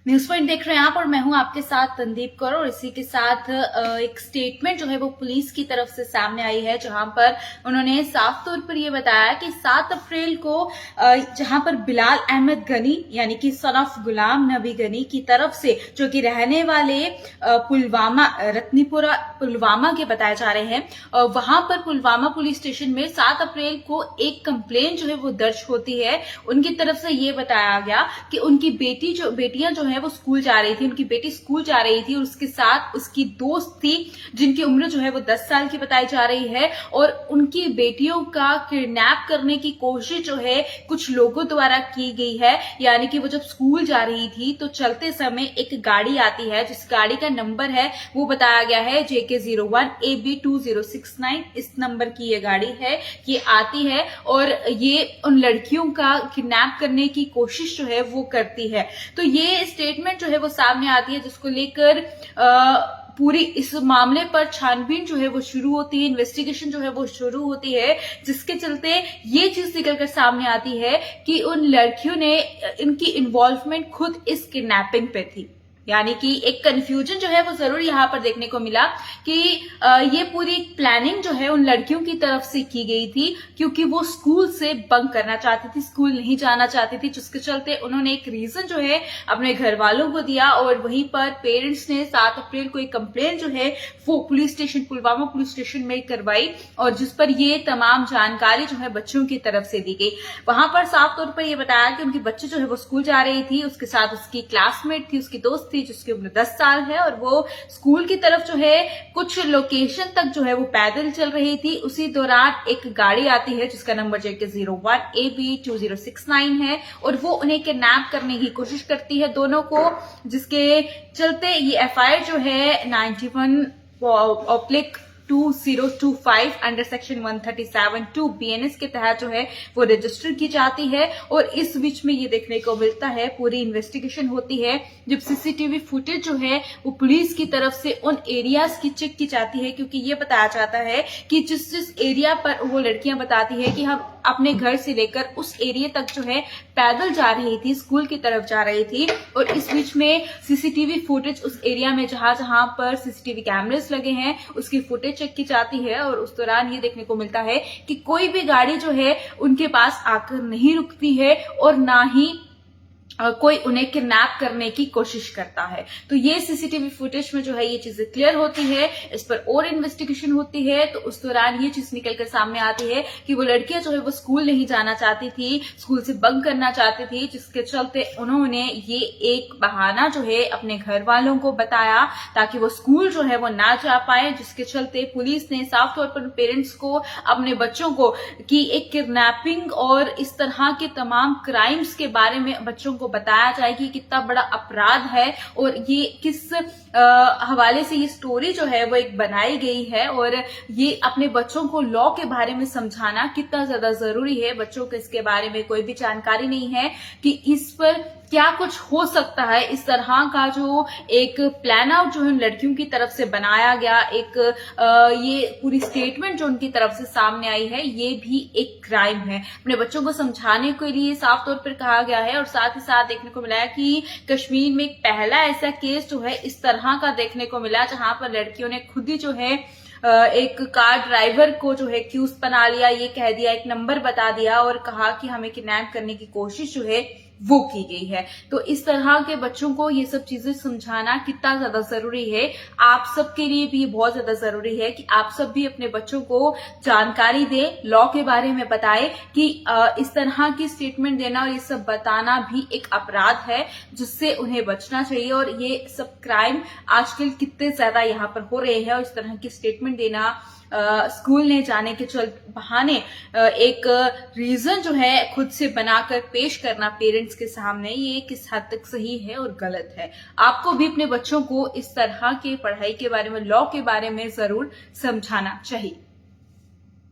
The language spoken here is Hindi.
न्यूज पॉइंट देख रहे हैं आप और मैं हूं आपके साथ तंदीप कौर। और इसी के साथ एक स्टेटमेंट जो है वो पुलिस की तरफ से सामने आई है, जहां पर उन्होंने साफ तौर पर ये बताया कि 7 अप्रैल को जहां पर बिलाल अहमद गनी यानी कि सन ऑफ गुलाम नबी गनी की तरफ से, जो कि रहने वाले पुलवामा रत्नीपुरा पुलवामा के बताए जा रहे हैं, वहां पर पुलवामा पुलिस स्टेशन में 7 अप्रैल को एक कंप्लेन जो है वो दर्ज होती है। उनकी तरफ से ये बताया गया कि उनकी बेटियां जो है वो स्कूल जा रही थी, उनकी बेटी स्कूल जा रही थी और उसके साथ उसकी दोस्त थी जिनकी उम्र जो है वो 10 साल की बताई जा रही है। और उनकी बेटियों का किडनैप करने की कोशिश जो है कुछ लोगों द्वारा की गई है। यानी कि वो जब स्कूल जा रही थी तो चलते समय एक गाड़ी आती है, जिस गाड़ी का नंबर है वो बताया गया है JK01 AB2069। इस नंबर की ये गाड़ी है, ये आती है और ये उन लड़कियों का किडनैप करने की कोशिश जो है वो करती है। तो ये स्टेटमेंट जो है वो सामने आती है, जिसको लेकर पूरी इस मामले पर छानबीन जो है वो शुरू होती है, इन्वेस्टिगेशन जो है वो शुरू होती है, जिसके चलते ये चीज निकलकर सामने आती है कि उन लड़कियों ने इनकी इन्वॉल्वमेंट खुद इस किडनैपिंग पे थी। यानी कि एक कंफ्यूजन जो है वो जरूर यहाँ पर देखने को मिला कि ये पूरी प्लानिंग जो है उन लड़कियों की तरफ से की गई थी, क्योंकि वो स्कूल से बंक करना चाहती थी, स्कूल नहीं जाना चाहती थी, जिसके चलते उन्होंने एक रीजन जो है अपने घर वालों को दिया और वहीं पर पेरेंट्स ने 7 अप्रैल को एक कंप्लेन जो है वो police station Pulwama police station में करवाई और जिस पर ये तमाम जानकारी जो है बच्चों की तरफ से दी गई। वहां पर साफ तौर पर यह बताया कि उनकी बच्ची जो है वो स्कूल जा रही थी, उसके साथ उसकी क्लासमेट थी, उसकी दोस्त थी जिसकी उम्र 10 साल है और वो स्कूल की तरफ जो है कुछ लोकेशन तक जो है वो पैदल चल रही थी। उसी दौरान एक गाड़ी आती है जिसका नंबर JK01 AB2069 है और वो उन्हें किडनैप करने की कोशिश करती है दोनों को, जिसके चलते ये FIR जो है 91/2025 अंडर सेक्शन 137(2) BNS के तहत जो है वो रजिस्टर की जाती है। और इस बीच में ये देखने को मिलता है, पूरी इन्वेस्टिगेशन होती है जब CCTV फुटेज जो है वो पुलिस की तरफ से उन एरियाज की चेक की जाती है, क्योंकि ये बताया जाता है कि जिस जिस एरिया पर वो लड़कियां बताती है कि हम अपने घर से लेकर उस एरिया तक जो है पैदल जा रही थी, स्कूल की तरफ जा रही थी। और इस बीच में CCTV फुटेज उस एरिया में जहां जहां पर CCTV कैमरेस लगे हैं उसकी फुटेज चेक की जाती है और उस दौरान ये देखने को मिलता है कि कोई भी गाड़ी जो है उनके पास आकर नहीं रुकती है और ना ही कोई उन्हें किडनैप करने की कोशिश करता है। तो ये CCTV फुटेज में जो है ये चीजें क्लियर होती है, इस पर और इन्वेस्टिगेशन होती है। तो उस दौरान ये चीज निकलकर सामने आती है कि वो लड़कियां जो है वो स्कूल नहीं जाना चाहती थी, स्कूल से बंक करना चाहती थी, जिसके चलते उन्होंने ये एक बहाना जो है अपने घर वालों को बताया ताकि वो स्कूल जो है वो ना जा पाए, जिसके चलते पुलिस ने साफ तौर पर पेरेंट्स को, अपने बच्चों को कि एक किडनैपिंग और इस तरह के तमाम क्राइम्स के बारे में बच्चों को बताया जाए कि कितना बड़ा अपराध है और ये किस हवाले से ये स्टोरी जो है वो एक बनाई गई है। और ये अपने बच्चों को लॉ के बारे में समझाना कितना ज्यादा जरूरी है। बच्चों को इसके बारे में कोई भी जानकारी नहीं है कि इस पर क्या कुछ हो सकता है। इस तरह का जो एक प्लान आउट जो है लड़कियों की तरफ से बनाया गया, एक ये पूरी स्टेटमेंट जो उनकी तरफ से सामने आई है, ये भी एक क्राइम है। अपने बच्चों को समझाने के लिए साफ तौर पर कहा गया है। और साथ ही साथ देखने को मिला है कि कश्मीर में एक पहला ऐसा केस जो है इस तरह का देखने को मिला, जहां पर लड़कियों ने खुद ही जो है एक कार ड्राइवर को जो है एक्यूज बना लिया, ये कह दिया, एक नंबर बता दिया और कहा कि हमें किडनैप करने की कोशिश जो है वो की गई है। तो इस तरह के बच्चों को ये सब चीजें समझाना कितना ज्यादा जरूरी है। आप सबके लिए भी बहुत ज्यादा जरूरी है कि आप सब भी अपने बच्चों को जानकारी दें, लॉ के बारे में बताएं कि इस तरह की स्टेटमेंट देना और ये सब बताना भी एक अपराध है, जिससे उन्हें बचना चाहिए। और ये सब क्राइम आजकल कितने ज्यादा यहाँ पर हो रहे हैं और इस तरह की स्टेटमेंट देना, स्कूल ने जाने के बहाने एक रीजन जो है खुद से बनाकर पेश करना पेरेंट्स के सामने, ये किस हद तक सही है और गलत है। आपको भी अपने बच्चों को इस तरह के पढ़ाई के बारे में, लॉ के बारे में जरूर समझाना चाहिए।